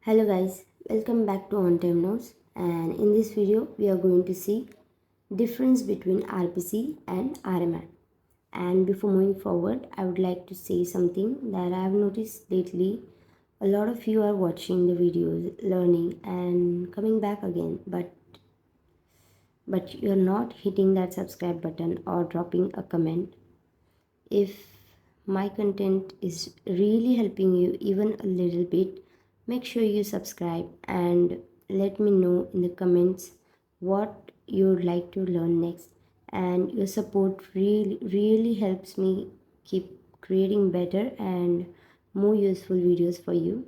Hello guys, welcome back to On Time Notes, and in this video we are going to see difference between RPC and RMI. And before moving forward, I would like to say something that I have noticed lately. A lot of you are watching the videos, learning and coming back again, but you're not hitting that subscribe button or dropping a comment. If my content is really helping you even a little bit, make sure you subscribe and let me know in the comments what you would like to learn next. And your support really helps me keep creating better and more useful videos for you.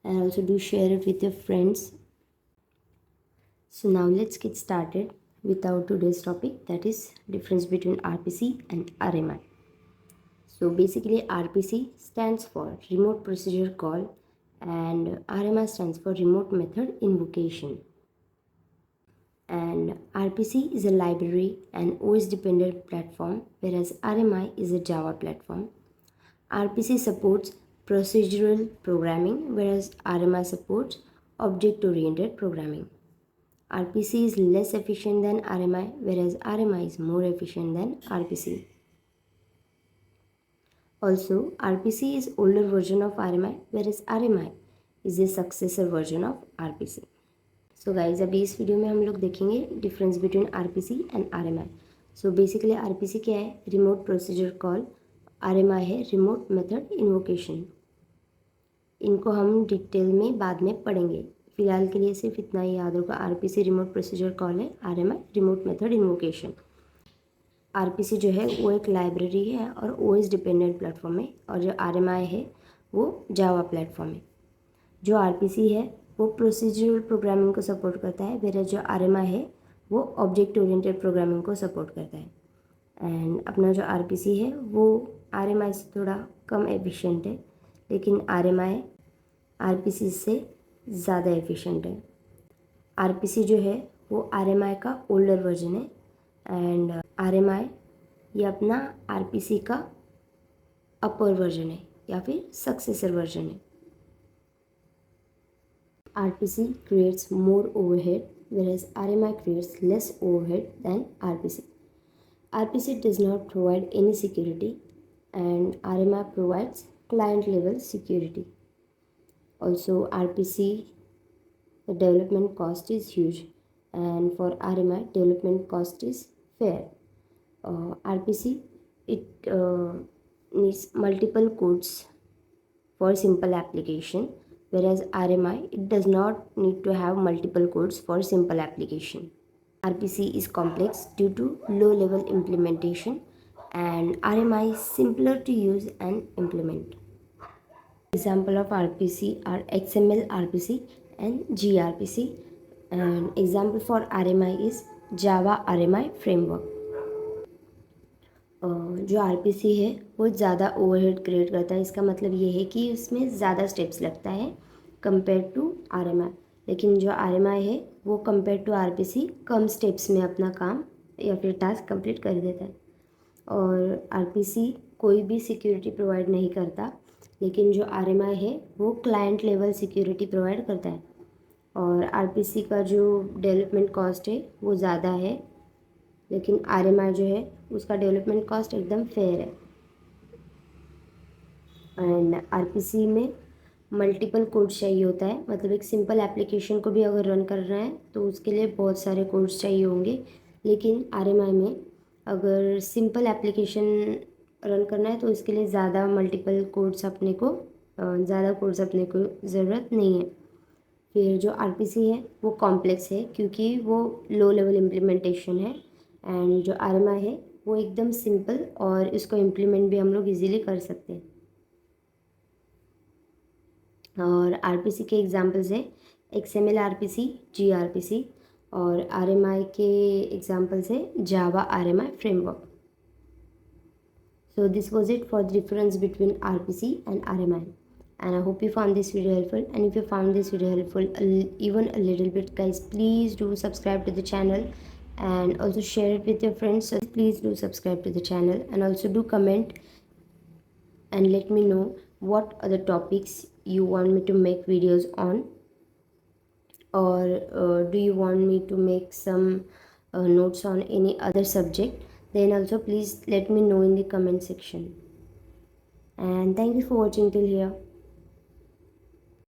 And also do share it with your friends. So now let's get started with our today's topic, that is difference between RPC and RMI. So basically RPC stands for remote procedure call and RMI stands for remote method invocation. And RPC is a library and OS dependent platform, whereas RMI is a Java platform. RPC supports procedural programming, whereas RMI supports object oriented programming. RPC is less efficient than RMI, whereas RMI is more efficient than RPC. Also, RPC is older version of RMI, whereas RMI is a successor version of RPC. So guys, अभी इस video में हम लोग देखेंगे difference between RPC and RMI. So basically RPC क्या है? Remote procedure call. RMI है remote method invocation. इनको हम डिटेल में बाद में पढ़ेंगे. फिलहाल के लिए सिर्फ इतना ही याद होगा. RPC रिमोट प्रोसीजर कॉल है, RMI remote method invocation. RPC जो है वो एक लाइब्रेरी है और OS डिपेंडेंट प्लेटफॉर्म है, और जो RMI है वो जावा प्लेटफॉर्म है. जो RPC है वो प्रोसीजरल प्रोग्रामिंग को सपोर्ट करता है, वेयर जो RMI है वो ऑब्जेक्ट ओरिएंटेड प्रोग्रामिंग को सपोर्ट करता है. एंड अपना जो RPC है वो RMI से थोड़ा कम एफिशिएंट है, लेकिन RMI RPC से ज़्यादा एफिशिएंट है. RPC जो है वो RMI का ओल्डर वर्जन है एंड RMI ये अपना RPC का अपर वर्जन है या फिर सक्सेसर वर्जन है. RPC creates more overhead, whereas RMI creates less overhead than RPC. RPC does not provide any security and RMI provides client level security. Also, RPC, the development cost is huge, and for RMI development cost is fair. RPC it needs multiple codes for simple application, whereas RMI it does not need to have multiple codes for simple application. RPC is complex due to low level implementation and RMI is simpler to use and implement. Example of RPC are XML RPC and gRPC, and example for RMI is Java RMI framework. जो RPC है वो ज़्यादा overhead create करता है. इसका मतलब ये है कि उसमें ज़्यादा स्टेप्स लगता है कंपेयर टू RMI, लेकिन जो RMI है वो कंपेयर टू RPC कम स्टेप्स में अपना काम या फिर टास्क कंप्लीट कर देता है. और RPC कोई भी सिक्योरिटी प्रोवाइड नहीं करता, लेकिन जो RMI है वो क्लाइंट लेवल सिक्योरिटी प्रोवाइड करता है. और RPC का जो डेवलपमेंट कॉस्ट है वो ज़्यादा है, लेकिन RMI जो है उसका डेवलपमेंट कॉस्ट एकदम फेयर है. एंड RPC में मल्टीपल कोड्स चाहिए होता है, मतलब एक सिंपल एप्लीकेशन को भी अगर रन कर रहे हैं तो उसके लिए बहुत सारे कोड्स चाहिए होंगे, लेकिन RMI में अगर सिंपल एप्लीकेशन रन करना है तो इसके लिए ज़्यादा कोड्स अपने को ज़रूरत नहीं है. फिर जो RPC है वो कॉम्प्लेक्स है क्योंकि वो लो लेवल इम्प्लीमेंटेशन है, एंड जो RMI है वो एकदम सिंपल और इसको इम्प्लीमेंट भी हम लोग इजीली कर सकते हैं. और RPC के एग्जांपल्स है XML RPC, gRPC, और RMI के एग्जांपल्स है Java RMI framework. So this was it for the difference between RPC and RMI, and I hope you found this video helpful. And if you found this video helpful even a little bit, guys, please do subscribe to the channel and also share it with your friends. So please do subscribe to the channel and also do comment and let me know what other topics you want me to make videos on, or do you want me to make some notes on any other subject, then also please let me know in the comment section. And thank you for watching till here.